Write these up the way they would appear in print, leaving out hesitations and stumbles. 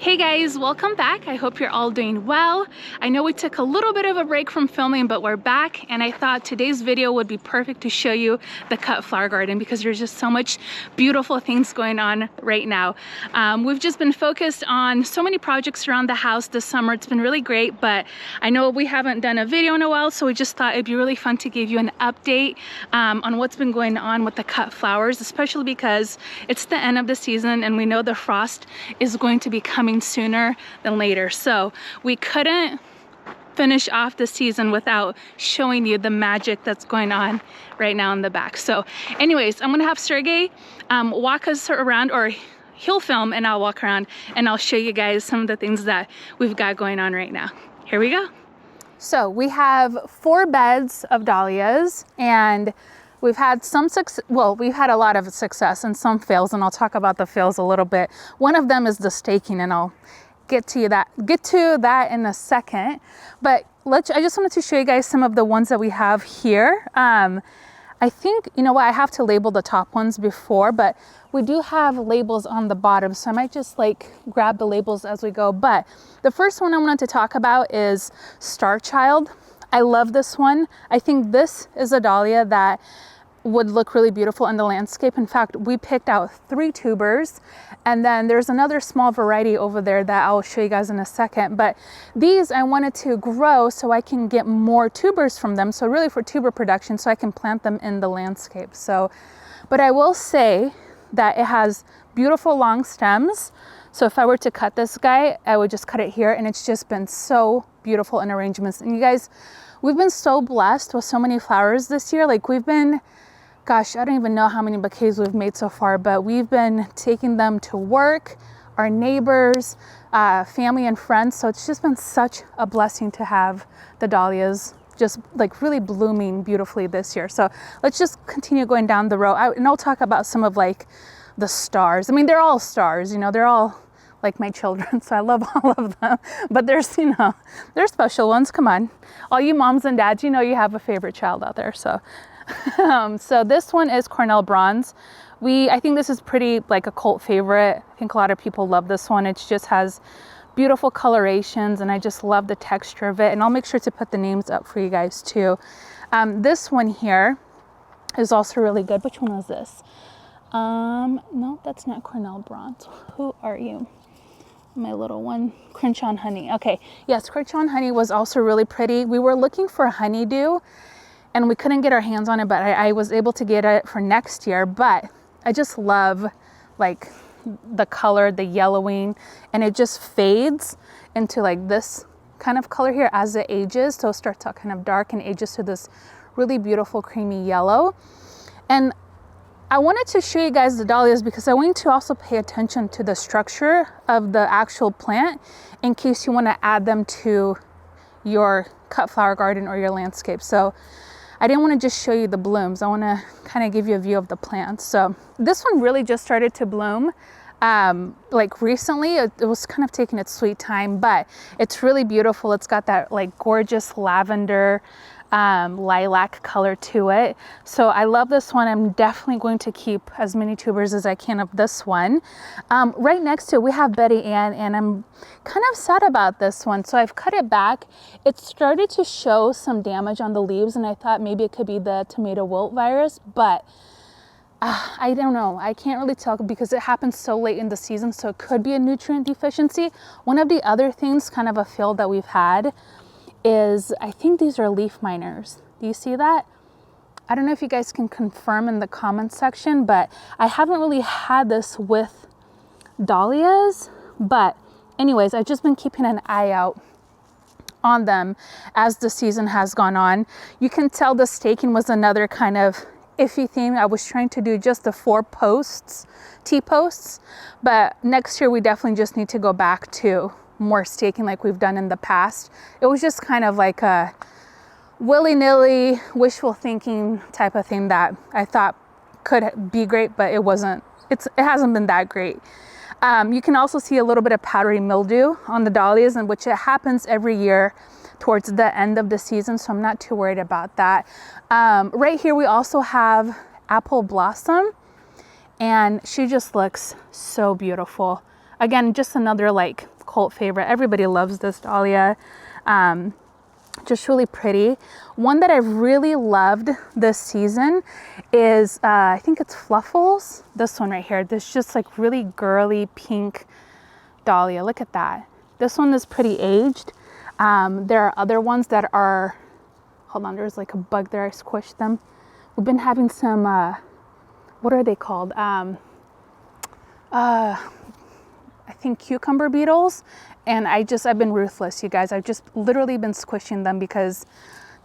Hey guys, welcome back. I hope you're all doing well. I know we took a little bit of a break from filming, but we're back, and I thought today's video would be perfect to show you the cut flower garden because there's just so much beautiful things going on right now. We've just been focused on so many projects around the house this summer. It's been really great, but I know we haven't done a video in a while, so we just thought it'd be really fun to give you an update on what's been going on with the cut flowers, especially because it's the end of the season and we know the frost is going to be coming sooner than later. So we couldn't finish off the season without showing you the magic that's going on right now in the back. So anyways, I'm gonna have Sergey walk us around, or he'll film and I'll walk around and I'll show you guys some of the things that we've got going on right now. Here we go. So we have 4 beds of dahlias, and we've had some success. Well, we've had a lot of success and some fails, and I'll talk about the fails a little bit. One of them is the staking, and I'll get to that in a second. But I just wanted to show you guys some of the ones that we have here. I think, you know what, I have to label the top ones before, but we do have labels on the bottom, so I might just like grab the labels as we go. But the first one I wanted to talk about is Star Child. I love this one. I think this is a dahlia that would look really beautiful in the landscape. In fact, we picked out 3 tubers, and then there's another small variety over there that I'll show you guys in a second. But these I wanted to grow so I can get more tubers from them. So really for tuber production, so I can plant them in the landscape. So, but I will say that it has beautiful long stems. So if I were to cut this guy, I would just cut it here, and it's just been so beautiful in arrangements. And you guys, we've been so blessed with so many flowers this year. Like we've been, gosh, I don't even know how many bouquets we've made so far, but we've been taking them to work, our neighbors, family and friends. So it's just been such a blessing to have the dahlias just like really blooming beautifully this year. So let's just continue going down the row. And I'll talk about some of like the stars. I mean, they're all stars, you know, they're all like my children, so I love all of them. But there's, you know, there's special ones. Come on, all you moms and dads, you know you have a favorite child out there. So so this one is Cornell Bronze. I think this is pretty like a cult favorite. I think a lot of people love this one. It just has beautiful colorations, and I just love the texture of it. And I'll make sure to put the names up for you guys too. This one here is also really good. Which one was this? No, that's not Cornell Bronze. Who are you? My little one, Crenshaw Honey. Okay, yes, Crenshaw Honey was also really pretty. We were looking for honeydew, and we couldn't get our hands on it, but I was able to get it for next year. But I just love like the color, the yellowing, and it just fades into like this kind of color here as it ages. So it starts out kind of dark and ages to this really beautiful creamy yellow. And I wanted to show you guys the dahlias because I want you to also pay attention to the structure of the actual plant in case you want to add them to your cut flower garden or your landscape. So I didn't want to just show you the blooms. I want to kind of give you a view of the plants. So this one really just started to bloom like recently. It was kind of taking its sweet time, but it's really beautiful. It's got that like gorgeous lavender lilac color to it. So I love this one. I'm definitely going to keep as many tubers as I can of this one. Right next to it, we have Betty Ann, and I'm kind of sad about this one. So I've cut it back. It started to show some damage on the leaves, and I thought maybe it could be the tomato wilt virus, but I don't know. I can't really tell because it happens so late in the season, so it could be a nutrient deficiency. One of the other things, kind of a fail that we've had, is I think these are leaf miners. Do you see that? I don't know if you guys can confirm in the comments section, but I haven't really had this with dahlias. But anyways, I've just been keeping an eye out on them as the season has gone on. You can tell the staking was another kind of iffy thing. I was trying to do just the 4 posts, T-posts, but next year we definitely just need to go back to more staking like we've done in the past. It was just kind of like a willy-nilly wishful thinking type of thing that I thought could be great, but it wasn't. It hasn't been that great. You can also see a little bit of powdery mildew on the dahlias, and which it happens every year towards the end of the season, so I'm not too worried about that. Right here we also have Apple Blossom, and she just looks so beautiful. Again, just another like cult favorite. Everybody loves this dahlia. Just really pretty. One that I've really loved this season is, I think it's Fluffles. This one right here. This just like really girly pink dahlia. Look at that. This one is pretty aged. There are other ones that are, hold on, there's like a bug there. I squished them. We've been having some, what are they called? I think cucumber beetles. And I've been ruthless, you guys. I've just literally been squishing them because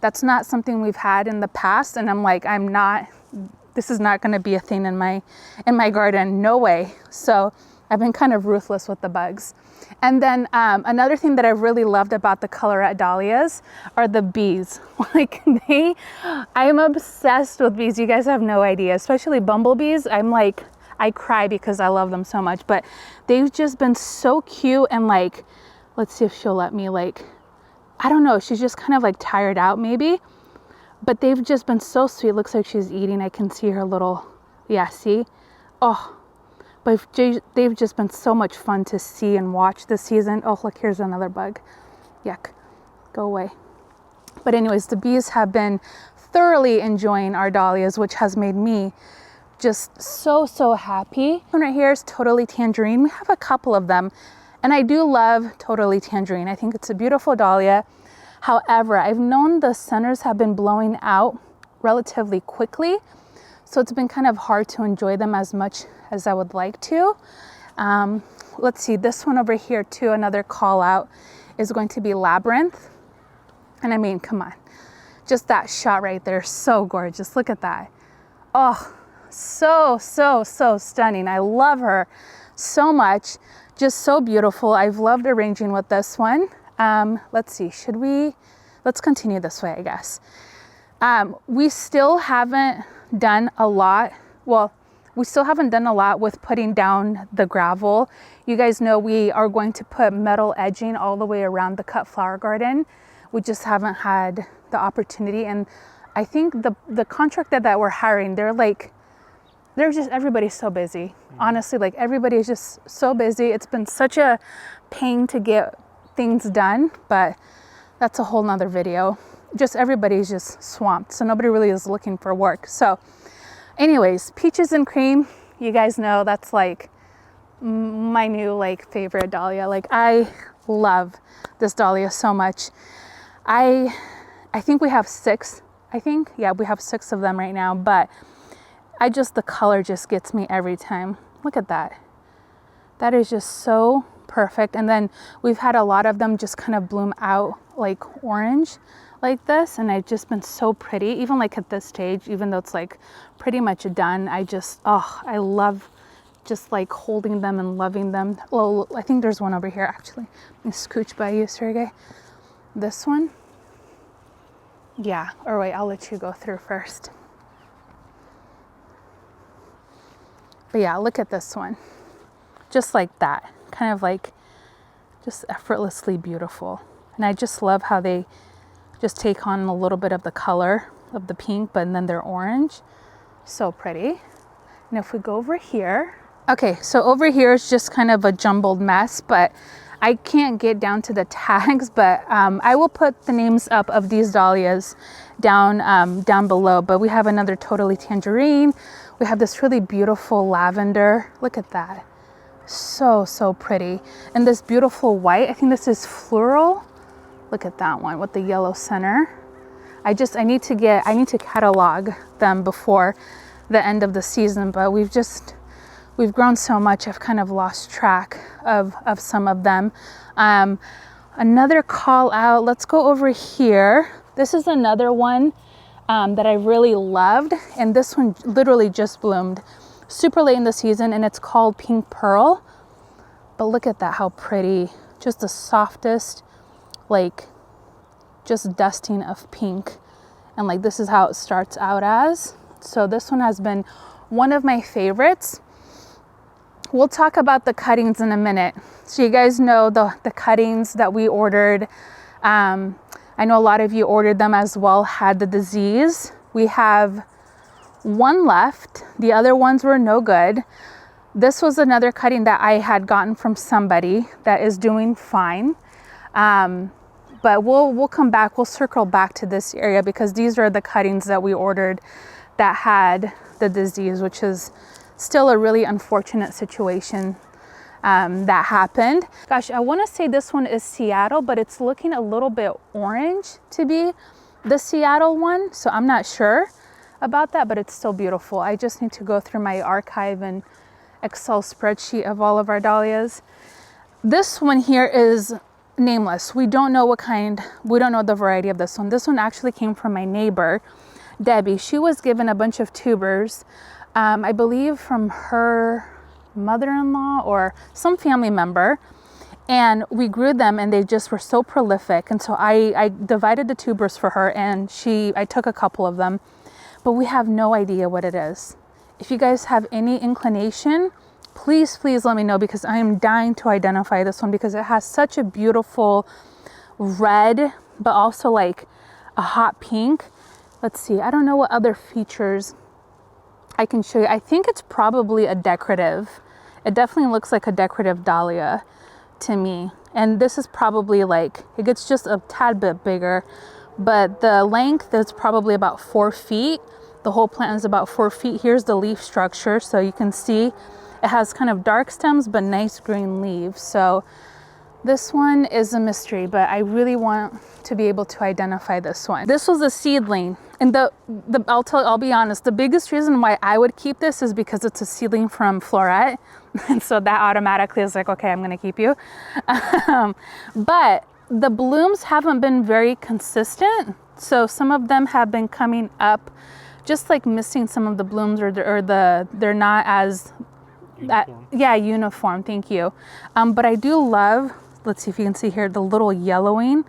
that's not something we've had in the past. And I'm like, this is not gonna be a thing in my garden, no way. So I've been kind of ruthless with the bugs. And then another thing that I've really loved about the colorette dahlias are the bees. Like I'm obsessed with bees. You guys have no idea, especially bumblebees. I'm like, I cry because I love them so much, but they've just been so cute. And like, let's see if she'll let me, like, I don't know, she's just kind of like tired out maybe, but they've just been so sweet. Looks like she's eating. I can see her little, yeah, see? Oh, but they've just been so much fun to see and watch this season. Oh, look, here's another bug. Yuck, go away. But anyways, the bees have been thoroughly enjoying our dahlias, which has made me just so happy. One right here is Totally Tangerine. We have a couple of them, and I do love Totally Tangerine. I think it's a beautiful dahlia. However, I've known the centers have been blowing out relatively quickly, so it's been kind of hard to enjoy them as much as I would like to. Let's see, this one over here too, another call out is going to be Labyrinth. And I mean, come on, just that shot right there, so gorgeous. Look at that. Oh, so stunning. I love her so much. Just so beautiful. I've loved arranging with this one. Let's see, let's continue this way, I guess. We still haven't done a lot. Well, we still haven't done a lot with putting down the gravel. You guys know we are going to put metal edging all the way around the cut flower garden. We just haven't had the opportunity. And I think the contractor that we're hiring, everybody's so busy. Honestly, like everybody is just so busy. It's been such a pain to get things done, but that's a whole nother video. Just everybody's just swamped. So nobody really is looking for work. So anyways, Peaches and Cream, you guys know that's like my new like favorite dahlia. Like I love this dahlia so much. I think we have 6. Yeah, we have 6 of them right now, but the color just gets me every time. Look at that. That is just so perfect. And then we've had a lot of them just kind of bloom out like orange like this. And it's just been so pretty, even like at this stage, even though it's like pretty much done. I love just like holding them and loving them. Well, I think there's one over here actually. Let me scooch by you, Sergey. This one. Yeah, or wait, I'll let you go through first. But yeah, look at this one. Just like that, kind of like just effortlessly beautiful. And I just love how they just take on a little bit of the color of the pink, but then they're orange. So pretty. And if we go over here, okay, so over here is just kind of a jumbled mess, but I can't get down to the tags, but I will put the names up of these dahlias down below. But we have another Totally Tangerine. We have this really beautiful lavender. Look at that. So pretty. And this beautiful white, I think this is Floral. Look at that one with the yellow center. I need to catalog them before the end of the season, but we've grown so much, I've kind of lost track of some of them. Another call out, let's go over here. This is another one that I really loved, and this one literally just bloomed super late in the season, and it's called Pink Pearl. But look at that, how pretty. Just the softest, like just dusting of pink. And like this is how it starts out as. So this one has been one of my favorites. We'll talk about the cuttings in a minute. So you guys know the cuttings that we ordered. I know a lot of you ordered them as well, had the disease. We have one left. The other ones were no good. This was another cutting that I had gotten from somebody that is doing fine. But we'll come back, we'll circle back to this area because these are the cuttings that we ordered that had the disease, which is still a really unfortunate situation that happened. Gosh, I want to say this one is Seattle, but it's looking a little bit orange to be the Seattle one. So I'm not sure about that, but it's still beautiful. I just need to go through my archive and Excel spreadsheet of all of our dahlias. This one here is nameless. We don't know what kind, we don't know the variety of this one. This one actually came from my neighbor, Debbie. She was given a bunch of tubers, I believe from her mother-in-law or some family member, and we grew them and they just were so prolific. And so I divided the tubers for her and I took a couple of them, but we have no idea what it is. If you guys have any inclination, please let me know, because I am dying to identify this one because it has such a beautiful red, but also like a hot pink. Let's see, I don't know what other features I can show you. I think it's probably a decorative. It definitely looks like a decorative dahlia to me. And this is probably like, it gets just a tad bit bigger, but the length is probably about 4 feet. The whole plant is about 4 feet. Here's the leaf structure. So you can see it has kind of dark stems, but nice green leaves. So this one is a mystery, but I really want to be able to identify this one. This was a seedling. And I'll be honest, the biggest reason why I would keep this is because it's a seedling from Floret. And so that automatically is like, okay, I'm gonna keep you. But the blooms haven't been very consistent. So some of them have been coming up, just like missing some of the blooms, or they're not as uniform. Thank you. But I do love, let's see if you can see here, the little yellowing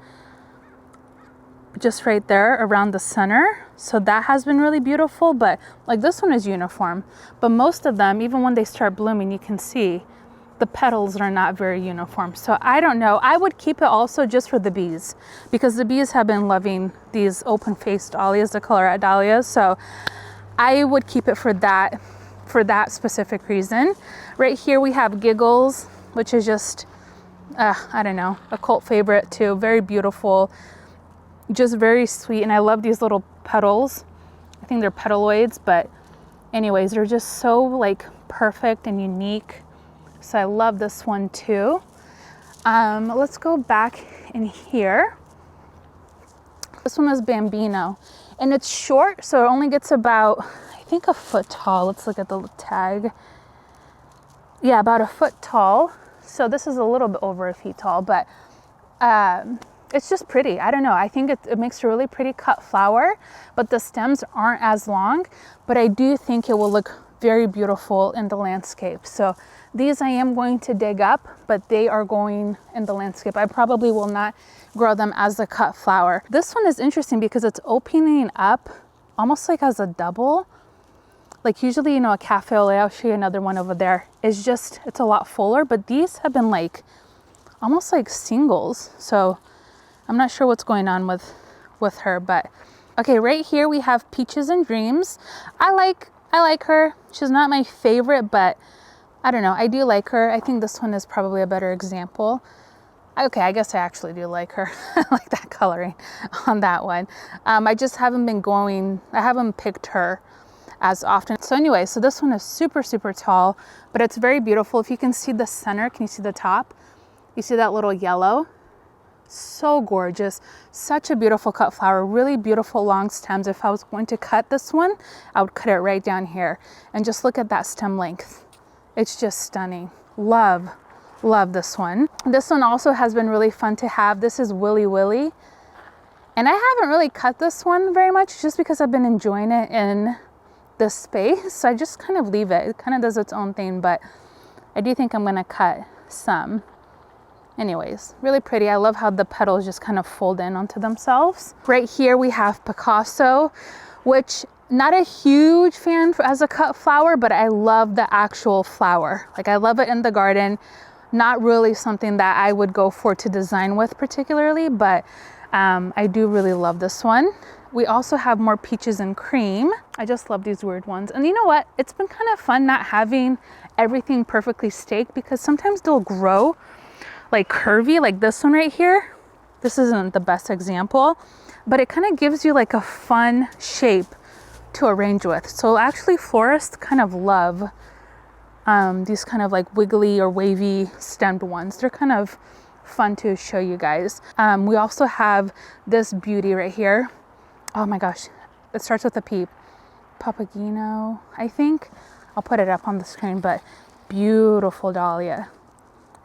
just right there around the center. So that has been really beautiful, but like this one is uniform. But most of them, even when they start blooming, you can see the petals are not very uniform. So I don't know. I would keep it also just for the bees, because the bees have been loving these open-faced dahlias, the colored dahlias. So I would keep it for that specific reason. Right here we have Giggles, which is just, I don't know, a cult favorite too. Very beautiful, just very sweet. And I love these little petals. I think they're petaloids, but anyways, they're just so like perfect and unique. So I love this one too. Let's go back in here. This one is Bambino, and it's short, so it only gets about, I think, a foot tall. Let's look at the tag. Yeah, about a foot tall. So this is a little bit over a feet tall, but it's just pretty. I don't know. I think it makes a really pretty cut flower, but the stems aren't as long, but I do think it will look very beautiful in the landscape. So these I am going to dig up, but they are going in the landscape. I probably will not grow them as a cut flower. This one is interesting because it's opening up almost like as a double. Like usually, you know, a cafe au lait, I'll show you another one over there, is just, it's a lot fuller, but these have been like almost like singles. So I'm not sure what's going on with her, but okay, right here we have Peaches and Dreams. I like her. She's not my favorite, but I don't know, I do like her. I think this one is probably a better example. Okay, I guess I actually do like her. I like that coloring on that one. I just haven't been I haven't picked her as often. So anyway, so this one is super tall, but it's very beautiful. If you can see the center, can you see the top? You see that little yellow? So gorgeous. Such a beautiful cut flower, really beautiful long stems. If I was going to cut this one, I would cut it right down here. And just look at that stem length. It's just stunning. Love this one. This one also has been really fun to have. This is Willy Willy. And I haven't really cut this one very much just because I've been enjoying it in this space. So I just kind of leave it. It kind of does its own thing, but I do think I'm gonna cut some. Anyways, really pretty. I love how the petals just kind of fold in onto themselves. Right here we have Picasso, which not a huge fan as a cut flower, but I love the actual flower. Like I love it in the garden. Not really something that I would go for to design with particularly, but I do really love this one. We also have more Peaches and Cream. I just love these weird ones. And you know what? It's been kind of fun not having everything perfectly staked, because sometimes they'll grow like curvy, like this one right here. This isn't the best example, but it kind of gives you like a fun shape to arrange with. So actually florists kind of love these kind of like wiggly or wavy stemmed ones. They're kind of fun to show you guys. We also have this beauty right here. Oh my gosh, it starts with a P. Papageno, I think. I'll put it up on the screen, but beautiful dahlia.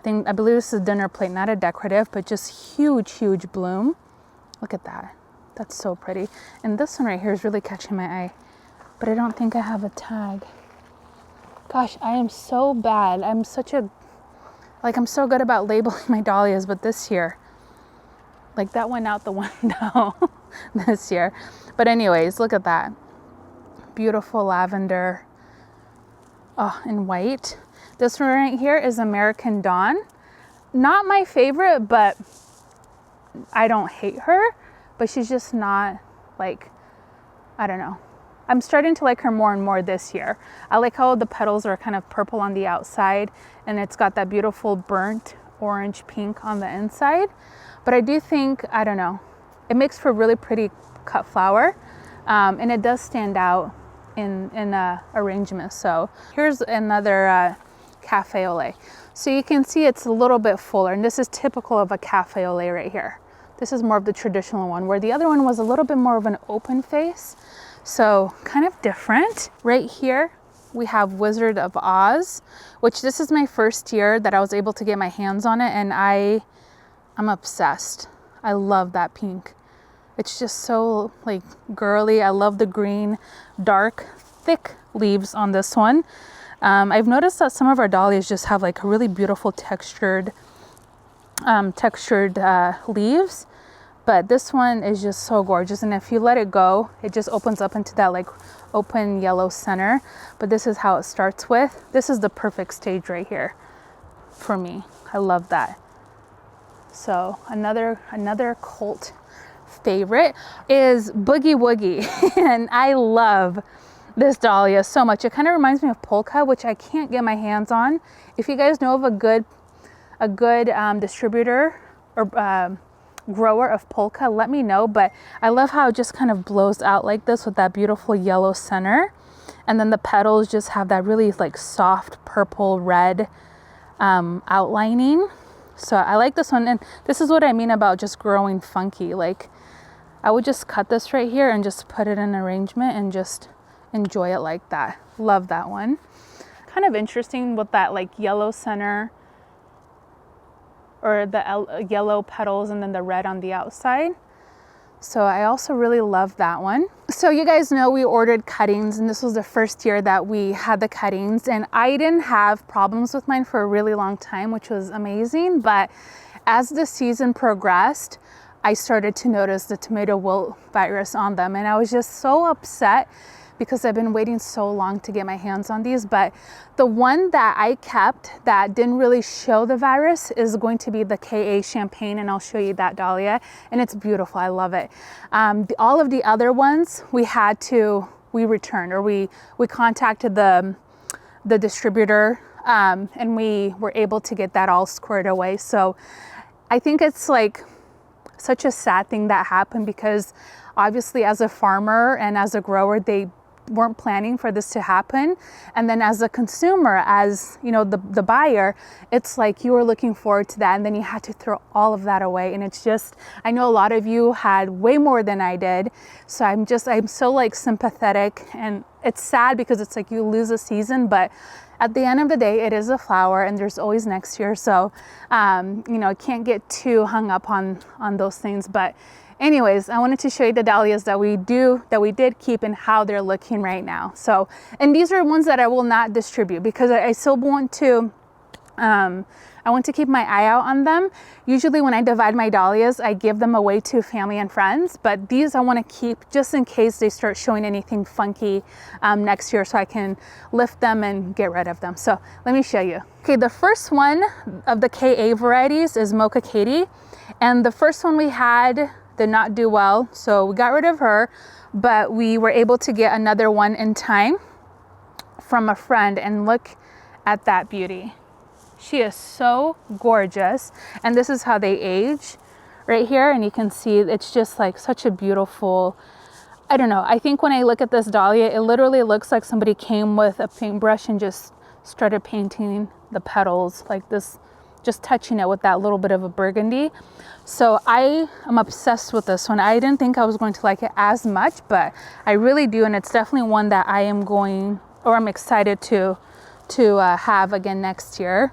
I believe this is dinner plate, not a decorative, but just huge bloom. Look at that. That's so pretty. And this one right here is really catching my eye, but I don't think I have a tag. Gosh, I am so bad. I'm so good about labeling my dahlias, but this year, like that went out the window this year. But anyways, look at that. Beautiful lavender, in white. This one right here is American Dawn. Not my favorite, but I don't hate her, but she's just not like, I don't know. I'm starting to like her more and more this year. I like how the petals are kind of purple on the outside, and it's got that beautiful burnt orange pink on the inside. But I do think, I don't know, it makes for a really pretty cut flower, and it does stand out in arrangement. So here's another cafe au lait. So you can see it's a little bit fuller, and this is typical of a cafe au lait right here. This is more of the traditional one, where the other one was a little bit more of an open face. So kind of different. Right here, we have Wizard of Oz, which this is my first year that I was able to get my hands on it, and I'm obsessed. I love that pink. It's just so like girly. I love the green, dark, thick leaves on this one. I've noticed that some of our dahlias just have like really beautiful textured leaves, but this one is just so gorgeous. And if you let it go, it just opens up into that like open yellow center. But this is how it starts with. This is the perfect stage right here for me. I love that. So another cult favorite is Boogie Woogie. And I love this dahlia so much. It kind of reminds me of polka, which I can't get my hands on. If you guys know of a good distributor or grower of polka, let me know. But I love how it just kind of blows out like this with that beautiful yellow center, and then the petals just have that really like soft purple red outlining. So I like this one, and this is what I mean about just growing funky. Like I would just cut this right here and just put it in arrangement and just enjoy it like that. Love that one. Kind of interesting with that like yellow center, or the yellow petals, and then the red on the outside. So I also really love that one. So you guys know we ordered cuttings, and this was the first year that we had the cuttings, and I didn't have problems with mine for a really long time, which was amazing. But as the season progressed, I started to notice the tomato wilt virus on them, and I was just so upset because I've been waiting so long to get my hands on these. But the one that I kept that didn't really show the virus is going to be the KA Champagne, and I'll show you that dahlia, and it's beautiful. I love it. All of the other ones we returned, or we contacted the distributor, and we were able to get that all squared away. So I think it's like such a sad thing that happened, because obviously as a farmer and as a grower, they weren't planning for this to happen. And then as a consumer, as you know, the buyer, it's like you were looking forward to that, and then you had to throw all of that away. And it's just, I know a lot of you had way more than I did, so I'm so like sympathetic. And it's sad because it's like you lose a season, but at the end of the day, it is a flower, and there's always next year. So you know, can't get too hung up on those things. But anyways, I wanted to show you the dahlias that we did keep and how they're looking right now. So, and these are ones that I will not distribute, because I still want to, I want to keep my eye out on them. Usually when I divide my dahlias, I give them away to family and friends, but these I want to keep just in case they start showing anything funky next year, so I can lift them and get rid of them. So let me show you. Okay, the first one of the KA varieties is Mocha Katie, and the first one we had did not do well, so we got rid of her, but we were able to get another one in time from a friend, and look at that beauty. She is so gorgeous. And this is how they age right here. And you can see it's just like such a beautiful, I don't know. I think when I look at this dahlia, it literally looks like somebody came with a paintbrush and just started painting the petals like this, just touching it with that little bit of a burgundy. So I am obsessed with this one. I didn't think I was going to like it as much, but I really do. And it's definitely one that I am going, or I'm excited to have again next year.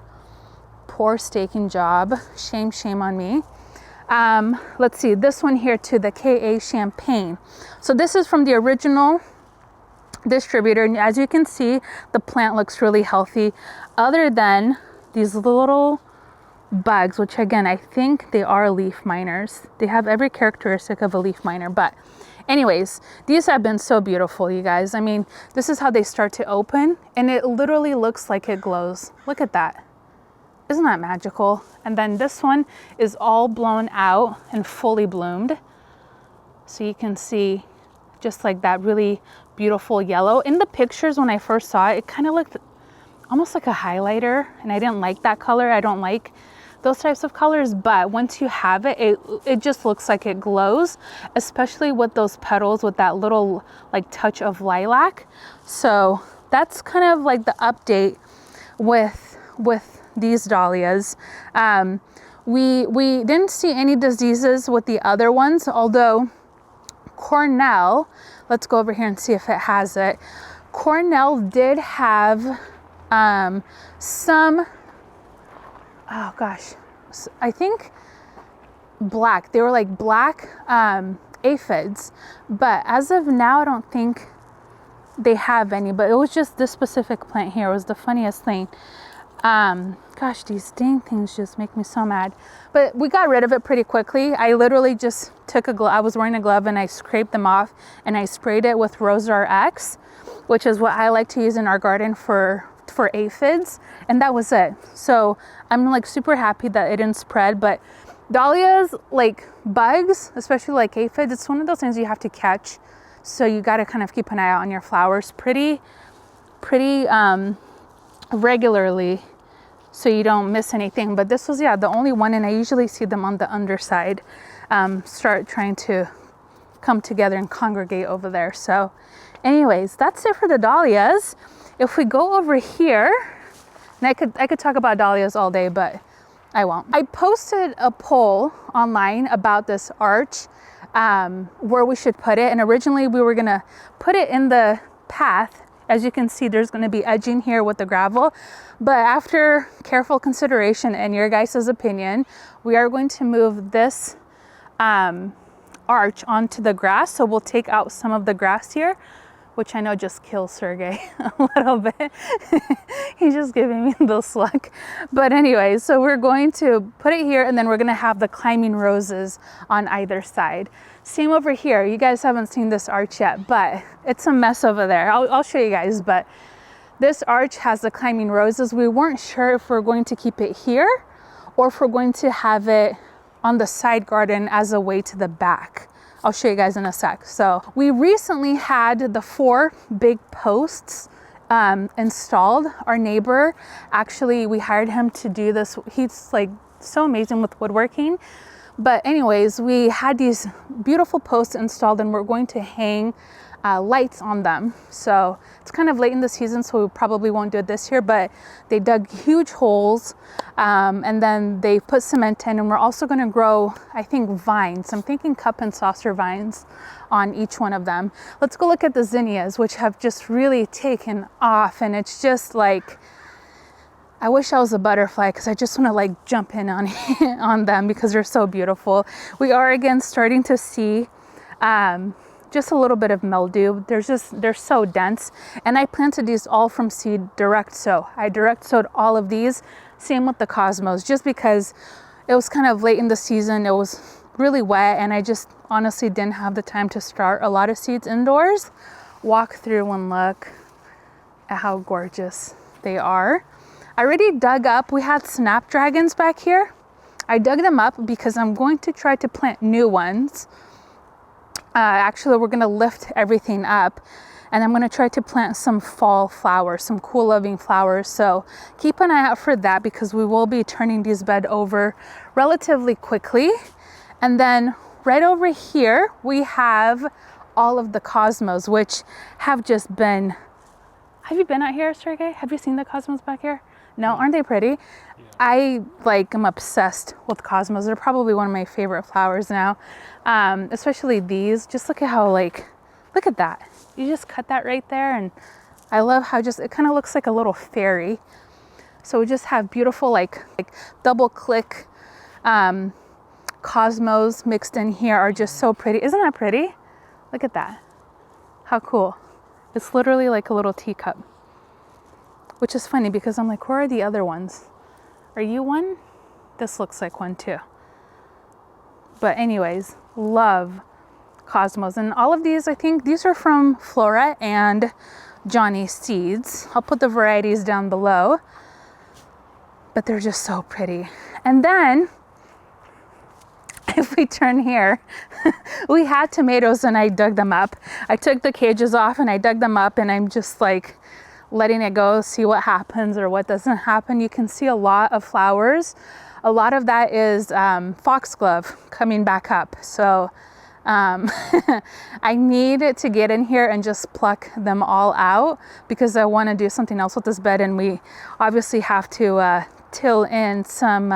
Poor staking job. Shame, shame on me. Let's see, this one here too, the KA Champagne. So this is from the original distributor. And as you can see, the plant looks really healthy, other than these little bugs, which again, I think they are leaf miners. They have every characteristic of a leaf miner. But anyways, these have been so beautiful, you guys. I mean, this is how they start to open, and it literally looks like it glows. Look at that. Isn't that magical? And then this one is all blown out and fully bloomed. So you can see just like that really beautiful yellow. In the pictures when I first saw it, it kind of looked almost like a highlighter, and I didn't like that color. I don't like those types of colors, but once you have it, it just looks like it glows, especially with those petals with that little like touch of lilac. So that's kind of like the update with these dahlias. We didn't see any diseases with the other ones, although Cornell, let's go over here and see if it has it. Cornell did have some, oh gosh, I think black. They were like black aphids, but as of now, I don't think they have any. But it was just this specific plant here. It was the funniest thing. Gosh, these dang things just make me so mad. But we got rid of it pretty quickly. I literally just took a glove. I was wearing a glove and I scraped them off and I sprayed it with Rosar X, which is what I like to use in our garden for aphids, and that was it. So I'm like super happy that it didn't spread. But dahlias, like bugs, especially like aphids, it's one of those things you have to catch. So you got to kind of keep an eye out on your flowers pretty regularly, so you don't miss anything. But this was, yeah, the only one, and I usually see them on the underside start trying to come together and congregate over there. So anyways, that's it for the dahlias. If we go over here, and I could talk about dahlias all day, but I won't. I posted a poll online about this arch, where we should put it. And originally we were gonna put it in the path. As you can see, there's gonna be edging here with the gravel. But after careful consideration and your guys' opinion, we are going to move this arch onto the grass. So we'll take out some of the grass here, which I know just kills Sergey a little bit. He's just giving me the slug. But anyway, so we're going to put it here, and then we're gonna have the climbing roses on either side. Same over here. You guys haven't seen this arch yet, but it's a mess over there. I'll show you guys, but this arch has the climbing roses. We weren't sure if we're going to keep it here or if we're going to have it on the side garden as a way to the back. I'll show you guys in a sec. So we recently had the 4 big posts installed. Our neighbor, actually, we hired him to do this. He's like so amazing with woodworking. But anyways, we had these beautiful posts installed, and we're going to hang lights on them. So it's kind of late in the season, so we probably won't do it this year, but they dug huge holes, and then they put cement in, and we're also going to grow, I think, vines. I'm thinking cup and saucer vines on each one of them. Let's go look at the zinnias, which have just really taken off, and it's just like, I wish I was a butterfly, because I just want to like jump in on on them because they're so beautiful. We are again starting to see just a little bit of mildew. They're so dense, and I planted these all from seed direct sow. I direct sowed all of these. Same with the cosmos, just because it was kind of late in the season. It was really wet, and I just honestly didn't have the time to start a lot of seeds indoors. Walk through and look at how gorgeous they are. I already dug up, we had snapdragons back here. I dug them up because I'm going to try to plant new ones. Actually, we're gonna lift everything up, And I'm gonna try to plant some fall flowers, some cool living flowers. So keep an eye out for that because we will be turning these bed over relatively quickly. And then right over here, we have all of the cosmos, which have just been, have you been out here, Sergey? Have you seen the cosmos back here? No, aren't they pretty? Yeah. I am obsessed with cosmos. They're probably one of my favorite flowers now, especially these. Just look at how look at that. You just cut that right there, and I love how just, it kind of looks like a little fairy. So we just have beautiful like double click cosmos mixed in here are just so pretty. Isn't that pretty? Look at that. How cool. It's literally like a little teacup, which is funny because I'm like, where are the other ones? Are you one? This looks like one too. But anyways, love cosmos. And all of these, I think these are from Flora and Johnny Seeds. I'll put the varieties down below, but they're just so pretty. And then if we turn here, we had tomatoes and I dug them up. I took the cages off and I dug them up, and I'm just like letting it go, see what happens or what doesn't happen. You can see a lot of flowers. A lot of that is foxglove coming back up. So I need to get in here and just pluck them all out because I want to do something else with this bed, and we obviously have to till in some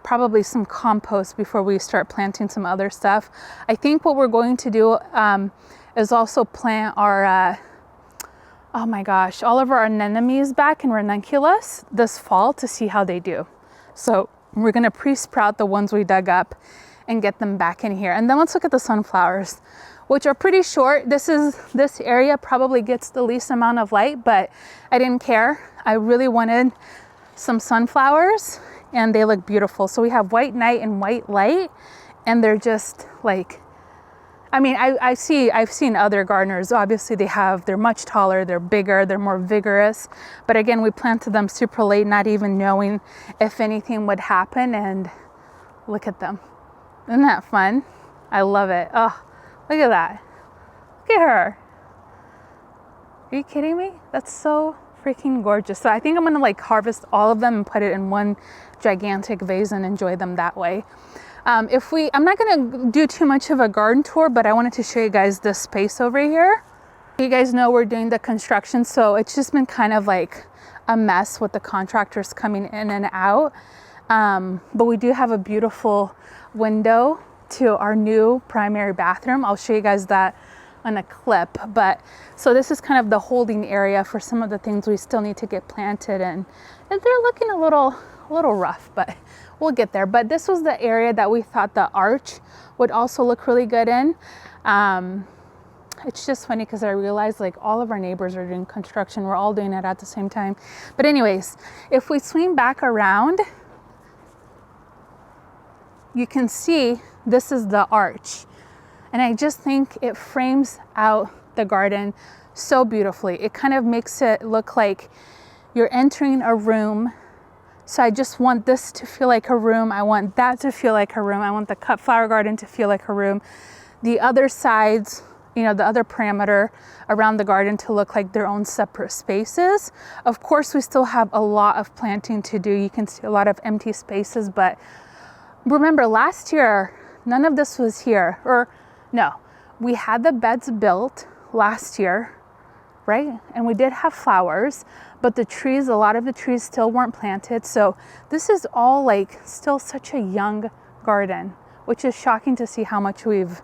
probably some compost before we start planting some other stuff. I think what we're going to do is also plant our oh my gosh, all of our anemones back in ranunculus this fall to see how they do. So we're gonna pre-sprout the ones we dug up and get them back in here. And then let's look at the sunflowers, which are pretty short. This area probably gets the least amount of light, but I didn't care. I really wanted some sunflowers and they look beautiful. So we have white night and white light, and they're just like, I mean, I've seen other gardeners, obviously they're much taller, they're bigger, they're more vigorous. But again, we planted them super late, not even knowing if anything would happen, and look at them. Isn't that fun? I love it. Oh, look at that. Look at her. Are you kidding me? That's so freaking gorgeous. So I think I'm gonna like harvest all of them and put it in one gigantic vase and enjoy them that way. I'm not gonna do too much of a garden tour, but I wanted to show you guys this space over here. You guys know we're doing the construction, so it's just been kind of like a mess with the contractors coming in and out. But we do have a beautiful window to our new primary bathroom. I'll show you guys that on a clip. But so this is kind of the holding area for some of the things we still need to get planted, and they're looking a little rough, but we'll get there. But this was the area that we thought the arch would also look really good in. It's just funny because I realized like all of our neighbors are doing construction. We're all doing it at the same time. But anyways, if we swing back around, you can see this is the arch. And I just think it frames out the garden so beautifully. It kind of makes it look like you're entering a room. So I just want this to feel like a room. I want that to feel like a room. I want the cut flower garden to feel like a room. The other sides, you know, the other perimeter around the garden to look like their own separate spaces. Of course, we still have a lot of planting to do. You can see a lot of empty spaces, but remember last year, none of this was here. Or no, we had the beds built last year, right? And we did have flowers, but the trees, a lot of the trees still weren't planted. So this is all like still such a young garden, which is shocking to see how much we've,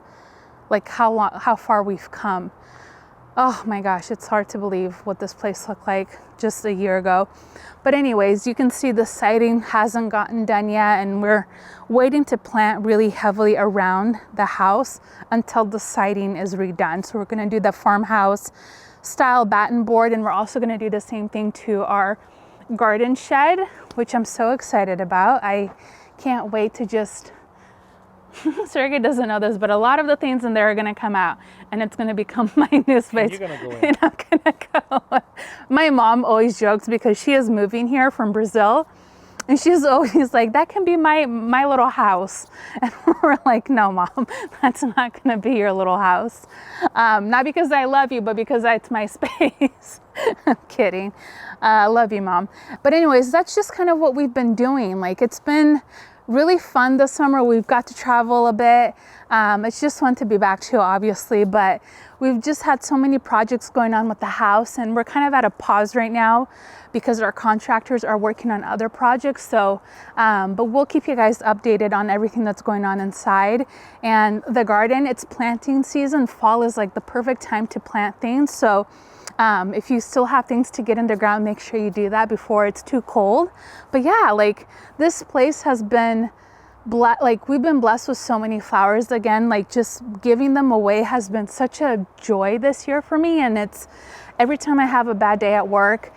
like how far we've come. Oh my gosh, it's hard to believe what this place looked like just a year ago. But anyways, you can see the siding hasn't gotten done yet, and we're waiting to plant really heavily around the house until the siding is redone. So we're gonna do the farmhouse style batten board, and we're also gonna do the same thing to our garden shed, which I'm so excited about. I can't wait to just Sergey doesn't know this, but a lot of the things in there are gonna come out, and it's gonna become my new space. And you're gonna go in. And I'm gonna go. My mom always jokes because she is moving here from Brazil, And she's always like, that can be my little house. And we're like, no, Mom, that's not gonna be your little house. Not because I love you, but because it's my space. I'm kidding. I love you, Mom. But anyways, that's just kind of what we've been doing. Like, it's been really fun this summer. We've got to travel a bit. It's just fun to be back to, obviously, but we've just had so many projects going on with the house, and we're kind of at a pause right now because our contractors are working on other projects. So, but we'll keep you guys updated on everything that's going on inside. And the garden, it's planting season. Fall is like the perfect time to plant things. So if you still have things to get in the ground, make sure you do that before it's too cold. But yeah, like this place has been like we've been blessed with so many flowers again. Like just giving them away has been such a joy this year for me. And it's every time I have a bad day at work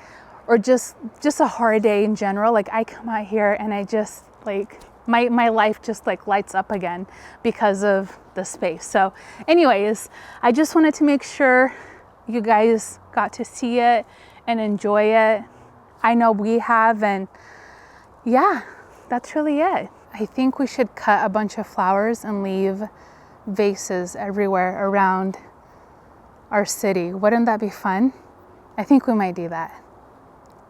or just a hard day in general, like I come out here and I just like my life just like lights up again because of the space. So anyways, I just wanted to make sure you guys got to see it and enjoy it. I know we have, and yeah, that's really it. I think we should cut a bunch of flowers and leave vases everywhere around our city. Wouldn't that be fun? I think we might do that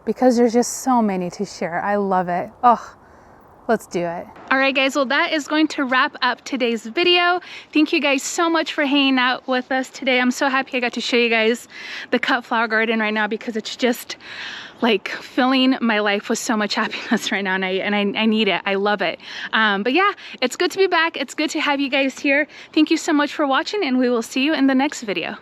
because there's just so many to share. I love it. Oh, let's do it. All right, guys, well, that is going to wrap up today's video. Thank you guys so much for hanging out with us today. I'm so happy I got to show you guys the cut flower garden right now because it's just like filling my life with so much happiness right now, and I need it. I love it. But yeah, it's good to be back. It's good to have you guys here. Thank you so much for watching, and we will see you in the next video.